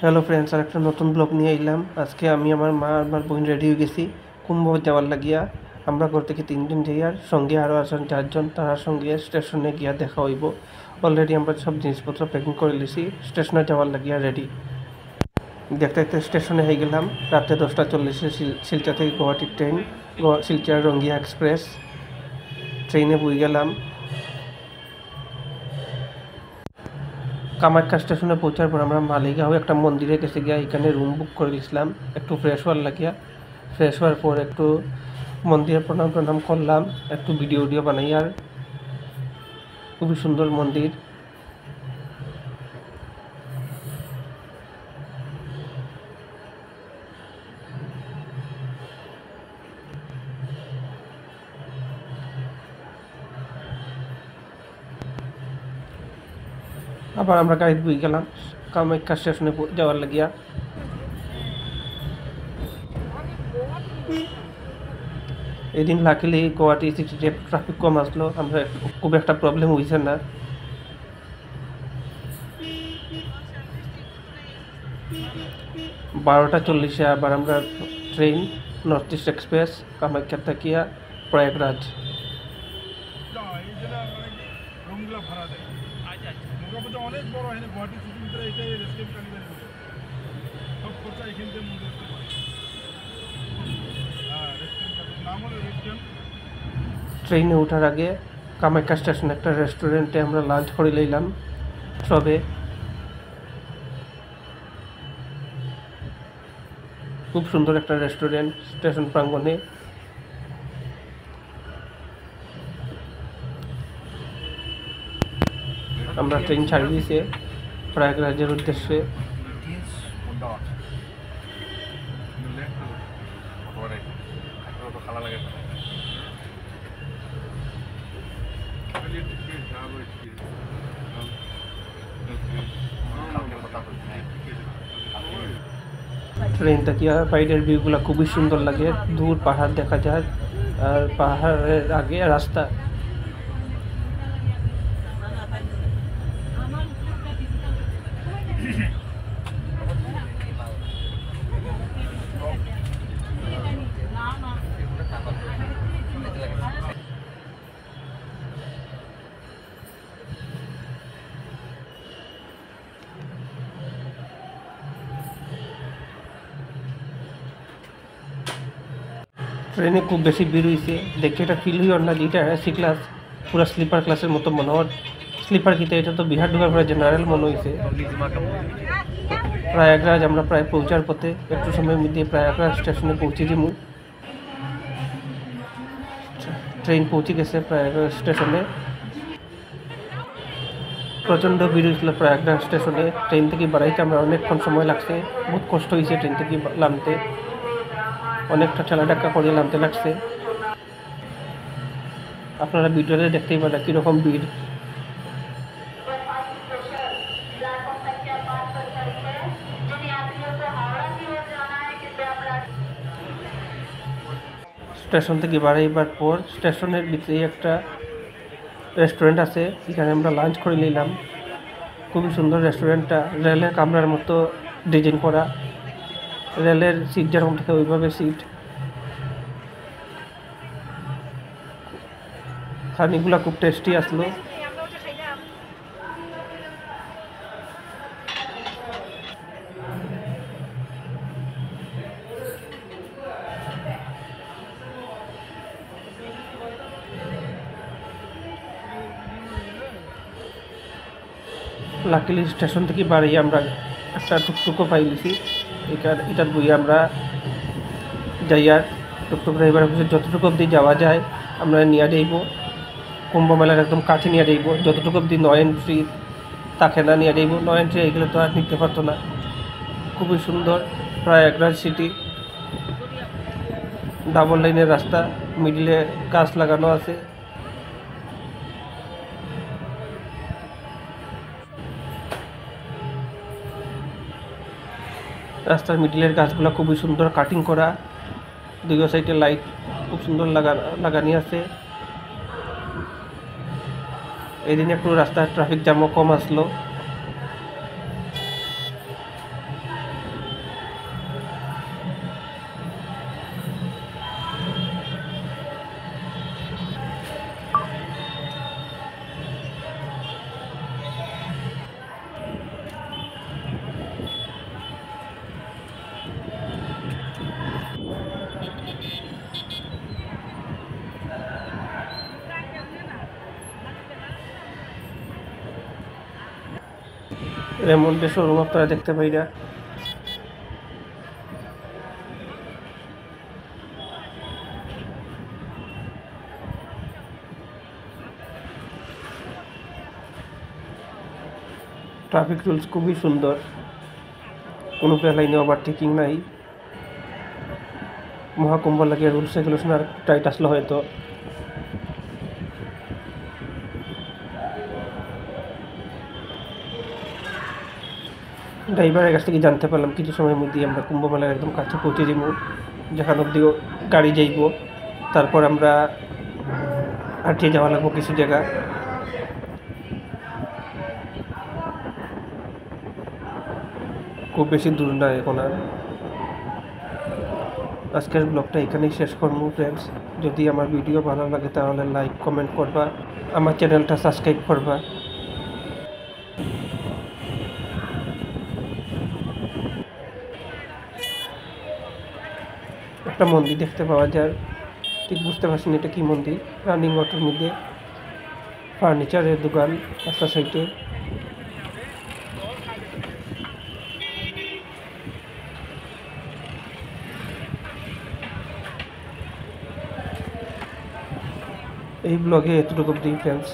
Hello friends, আর একটা নতুন blog নিয়ে এলাম। আজকে আমি আমার মা আর আমার বোন রেডি হয়ে গেছি কুম্ভ যাওয়ার লাগিয়া। আমরা ঘর থেকে 3 জন যাই, আর সঙ্গে আরও আছেন 4 জন। তার সঙ্গে স্টেশনে গিয়া দেখা হইব। অলরেডি আমরা সব জিনিসপত্র প্যাকিং করে লিছি, স্টেশনে যাওয়ার লাগিয়া রেডি। দেখতে দেখতে স্টেশনে হয়ে গেলাম। রাতে 10টা 40-এ শিলচর থেকে গুয়াহাটির ট্রেন, শিলচর রঙ্গিয়া এক্সপ্রেস ট্রেনে বই গেলাম। কামাখ্যা স্টেশনে পৌঁছার পর আমরা মালিগাঁও একটা মন্দিরে গেছে গিয়া, এখানে রুম বুক করে দিয়েছিলাম একটু ফ্রেশ হওয়ার লাগিয়া। ফ্রেশ হওয়ার পর একটু মন্দিরে প্রণাম করলাম, একটু ভিডিও বানাই। আর খুবই সুন্দর মন্দির। আবার আমরা গাড়িতে বই গেলাম কামাখ্যা স্টেশনে যাওয়ার লাগিয়া। এদিন লাকিলি গুয়াহাটি সিটিতে ট্রাফিক কম আসলো, আমরা খুব একটা প্রবলেম হয়েছে না। 12টা 40-এ আবার আমরা train north east express Kamakhya থাকিয়া প্রয়াগরাজ। ট্রেনে ওঠার আগে কামাখ্যা স্টেশনে একটা রেস্টুরেন্টে আমরা লাঞ্চ করে লইলাম সবে। খুব সুন্দর একটা রেস্টুরেন্ট স্টেশন প্রাঙ্গণে। আমরা ট্রেন ছাড়ি দিয়েছে প্রয়াগরাজের উদ্দেশ্যে। ট্রেন থেকে বাইরের ভিউগুলো খুবই সুন্দর লাগে, দূর পাহাড় দেখা যায় আর পাহাড়ের আগে রাস্তা। ট্রেনে খুব বেশি ভিড় হয়েছে, দেখে এটা ফিল হইও না যে এটা এসি ক্লাস, পুরো স্লিপার ক্লাসের মতো মনে হয়। স্লিপার কিতে এটা তো বিহার ঢুকার পরে জেনারেল মনে হয়েছে। প্রয়াগরাজ আমরা প্রায় পৌঁছার পথে, একটু সময়ের মধ্যে প্রয়াগরাজ স্টেশনে পৌঁছে যাবো। ট্রেন পৌঁছে গেছে প্রয়াগরাজ স্টেশনে। প্রচণ্ড ভিড় হয়েছিল প্রয়াগরাজ স্টেশনে। ট্রেন থেকে বাড়াইতে আমরা অনেকক্ষণ সময় লাগছে, বহুত কষ্ট হয়েছে ট্রেন থেকে নামতে, অনেকটা ঠেলাঢাক্কা করে নামতে লাগছে। আপনারা ভিডিওতে দেখতেই পারেন কীরকম ভিড়। স্টেশন থেকে বাড়াইবার পর স্টেশনের ভিতরে একটা রেস্টুরেন্ট আছে, এখানে আমরা লাঞ্চ করে নিলাম। খুবই সুন্দর রেস্টুরেন্টটা, রেলের কামরার মতো ডিজাইন করা। রেলের সিট যেরকম থাকে ওইভাবে সিট। খানিগুলা খুব টেস্টি আসলো। লাকিলি স্টেশন থেকে বাড়ি আমরা একটা টুকটুকও পাইলিছি, এটার বই আমরা যাই। আর টুকটুক ড্রাইভার যতটুকু অবধি যাওয়া যায় আমরা নিয়ে যাইব। কুম্ভ মেলার একদম কাছে নিয়ে যাইব, যতটুকু অবধি 9 এন্ট্রি তাকে না নিয়ে যাইব। 9 এন্ট্রি এইগুলো তো আর নিতে পারতো না। খুবই সুন্দর প্রয়াগরাজ সিটি, ডাবল লাইনের রাস্তা, মিডিলে গাছ লাগানো আছে। রাস্তার মিডিলের গাছগুলো খুবই সুন্দর কাটিং করা, দুই সাইডে লাইট খুব সুন্দর লাগানি আছে। এদিন একটু রাস্তার ট্রাফিক জ্যামও কম আসলো। রেমন্ডের শোরুম আপনারা দেখতে পাইরা। ট্রাফিক রুলস খুবই সুন্দর, কোনো লাইনে ওভারটেকিং নাই। মহাকুম্ভ লাগে রুলস রেগুলেশন আর টাইট আসলে হয়তো। ড্রাইভারের কাছ থেকে জানতে পারলাম কিছু সময়ের মধ্যেই আমরা কুম্ভ মেলার একদম কাছে পৌঁছে যাব, যেখান অব্দি গাড়ি যাইব। তারপর আমরা হাঁটিয়ে যাওয়া লাগবো কিছু জায়গা। খুব বেশি দূর না এখন আর। আজকের ব্লগটা এখানেই শেষ করবো ফ্রেন্ডস। যদি আমার ভিডিও ভালো লাগে তাহলে লাইক কমেন্ট করবা, আমার চ্যানেলটা সাবস্ক্রাইব করবা। একটা মন্দির দেখতে পাওয়া যায়, ঠিক বুঝতে পারছি না এটা কি মন্দির। রানিং ওয়াটার মধ্যে ফার্নিচারের দোকান রাস্তা সাইডে। এই ব্লগে এতটুকু অবধি ফ্রেন্ডস।